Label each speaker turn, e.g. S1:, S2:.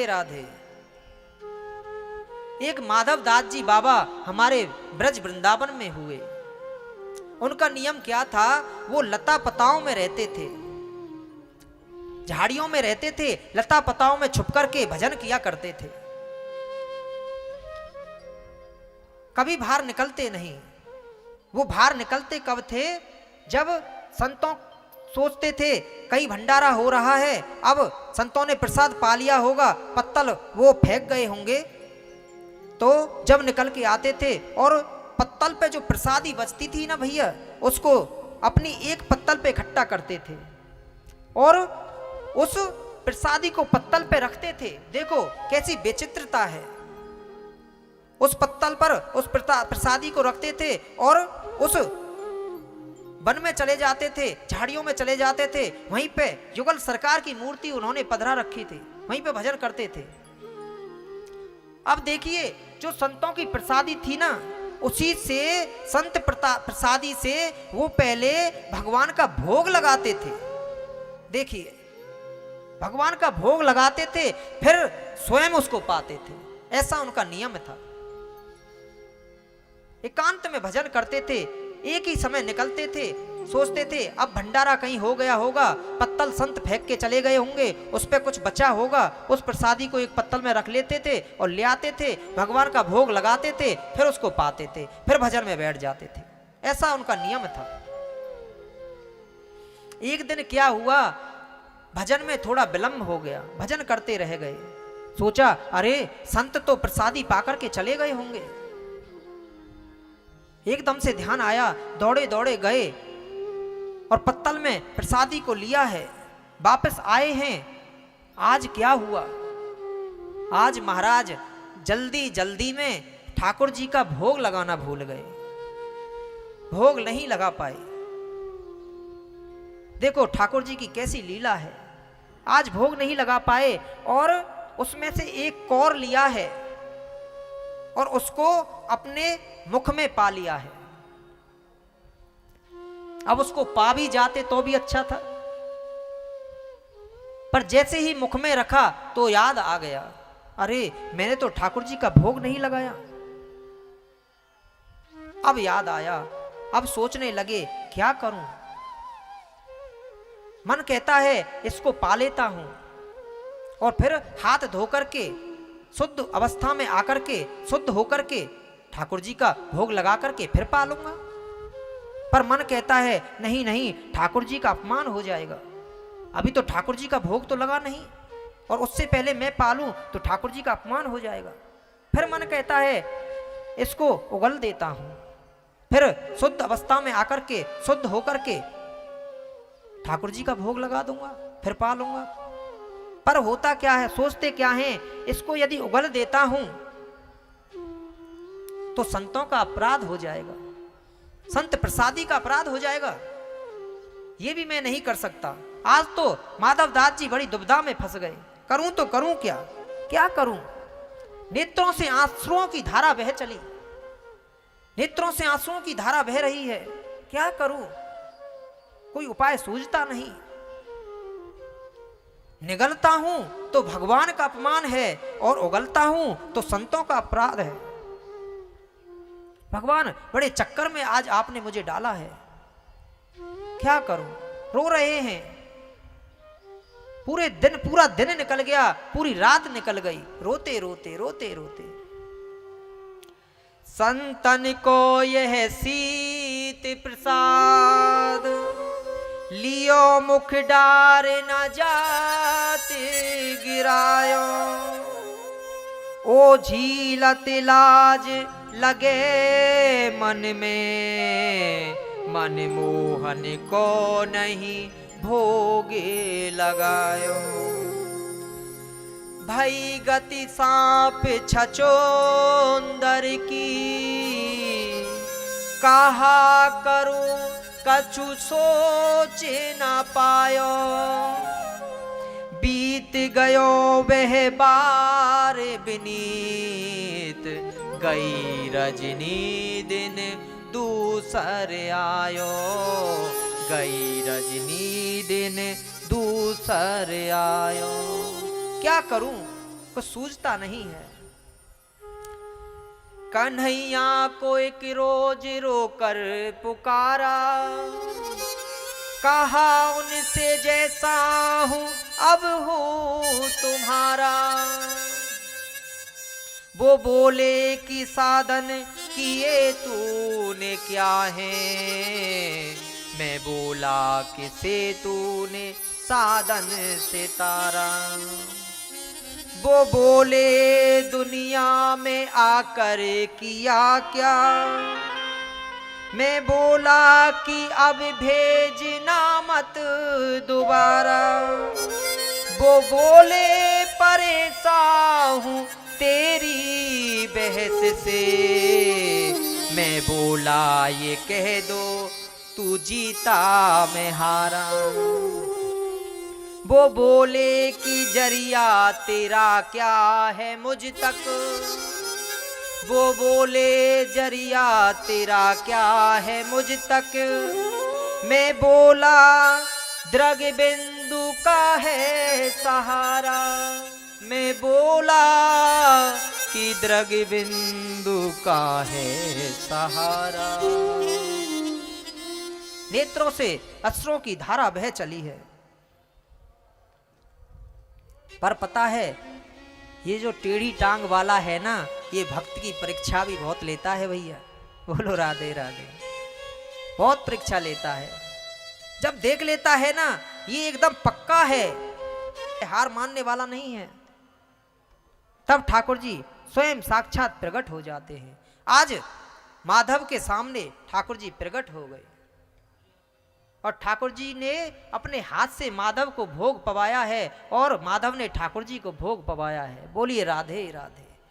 S1: राधे। एक माधव दास जी बाबा हमारे ब्रज वृंदावन में हुए। उनका नियम क्या था, वो लता पताओं में रहते थे, झाड़ियों में रहते थे, लता पताओं में छुप करके भजन किया करते थे। कभी बाहर निकलते नहीं। वो बाहर निकलते कब थे, जब संतों सोचते थे कहीं भंडारा हो रहा है, अब संतों ने प्रसाद पा लिया होगा, पत्तल वो फेंक गए होंगे, तो जब निकल के आते थे और पत्तल पे जो प्रसादी बचती थी ना भैया, उसको अपनी एक पत्तल पे इकट्ठा करते थे और उस प्रसादी को पत्तल पे रखते थे। देखो कैसी विचित्रता है। उस पत्तल पर उस प्रसादी को रखते थे और उस वन में चले जाते थे, झाड़ियों में चले जाते थे। वहीं पे युगल सरकार की मूर्ति उन्होंने पधरा रखी थी, वहीं पे भजन करते थे। अब देखिए, जो संतों की प्रसादी थी ना, उसी से संत प्रसादी से वो पहले भगवान का भोग लगाते थे। देखिए, भगवान का भोग लगाते थे, फिर स्वयं उसको पाते थे। ऐसा उनका नियम था। एकांत में भजन करते थे, एक ही समय निकलते थे, सोचते थे अब भंडारा कहीं हो गया होगा, पत्तल संत फेंक के चले गए होंगे, उस पर कुछ बचा होगा, उस प्रसादी को एक पत्तल में रख लेते थे और ले आते थे, भगवान का भोग लगाते थे, फिर उसको पाते थे, फिर भजन में बैठ जाते थे। ऐसा उनका नियम था। एक दिन क्या हुआ, भजन में थोड़ा विलंब हो गया, भजन करते रह गए। सोचा अरे संत तो प्रसादी पाकर के चले गए होंगे। एकदम से ध्यान आया, दौड़े दौड़े गए और पत्तल में प्रसादी को लिया है, वापस आए हैं। आज क्या हुआ, आज महाराज जल्दी जल्दी में ठाकुर जी का भोग लगाना भूल गए, भोग नहीं लगा पाए। देखो ठाकुर जी की कैसी लीला है, आज भोग नहीं लगा पाए और उसमें से एक कौर लिया है और उसको अपने मुख में पा लिया है। अब उसको पा भी जाते तो भी अच्छा था, पर जैसे ही मुख में रखा तो याद आ गया, अरे मैंने तो ठाकुर जी का भोग नहीं लगाया। अब याद आया, अब सोचने लगे क्या करूं। मन कहता है इसको पा लेता हूं और फिर हाथ धो करके शुद्ध अवस्था में आकर के, शुद्ध होकर के ठाकुर जी का भोग लगा करके फिर पा लूंगा। पर मन कहता है नहीं नहीं, ठाकुर जी का अपमान हो जाएगा, अभी तो ठाकुर जी का भोग तो लगा नहीं और उससे पहले मैं पालूं तो ठाकुर जी का अपमान हो जाएगा। फिर मन कहता है इसको उगल देता हूं, फिर शुद्ध अवस्था में आकर के, शुद्ध होकर के ठाकुर जी का भोग लगा दूंगा, फिर पा लूंगा। पर होता क्या है, सोचते क्या है, इसको यदि उगल देता हूं तो संतों का अपराध हो जाएगा, संत प्रसादी का अपराध हो जाएगा, ये भी मैं नहीं कर सकता। आज तो माधव दास जी बड़ी दुविधा में फंस गए, करूं तो करूं क्या, क्या करूं। नेत्रों से आंसुओं की धारा बह चली, नेत्रों से आंसुओं की धारा बह रही है, क्या करूं, कोई उपाय सूझता नहीं। निगलता हूं तो भगवान का अपमान है और उगलता हूं तो संतों का अपराध है। भगवान बड़े चक्कर में आज आपने मुझे डाला है, क्या करूं। रो रहे हैं, पूरा दिन निकल गया, पूरी रात निकल गई, रोते रोते रोते रोते। संतन को यह सीत प्रसाद, लियो मुख डार न जात गिरायो, ओ झीलत लाज लगे मन में, मन मोहन को नहीं भोगे लगायो। भई गति सांप छचोंदर की, कहा करूं कछु सोच न पायो, बीत गयो वह बार बिनीत, गई रजनी दिन दूसर आयो, गई रजनी दिन दूसर आयो। क्या करूं, कुछ सूझता नहीं है। कन्हैया को एक रोज रोकर पुकारा, कहा उनसे जैसा हूं अब हूं तुम्हारा। वो बोले कि साधन किए तूने क्या है, मैं बोला कि से तूने साधन से तारा। वो बोले दुनिया में आकर किया क्या, मैं बोला कि अब भेजना मत दोबारा। वो बोले परेशान हूँ तेरी बहस से, मैं बोला ये कह दो तू जीता मैं हारा। वो बोले कि जरिया तेरा क्या है मुझ तक, वो बोले जरिया तेरा क्या है मुझ तक। मैं बोला द्रग बिंदु का है सहारा, मैं बोला कि द्रग बिंदु का है सहारा। नेत्रों से अश्रों की धारा बह चली है, पर पता है ये जो टेढ़ी टांग वाला है ना, ये भक्त की परीक्षा भी बहुत लेता है भैया। बोलो राधे राधे, बहुत परीक्षा लेता है। जब देख लेता है ना ये एकदम पक्का है, हार मानने वाला नहीं है, तब ठाकुर जी स्वयं साक्षात प्रकट हो जाते हैं। आज माधव के सामने ठाकुर जी प्रकट हो गए और ठाकुर जी ने अपने हाथ से माधव को भोग पवाया है और माधव ने ठाकुर जी को भोग पवाया है। बोलिए राधे राधे।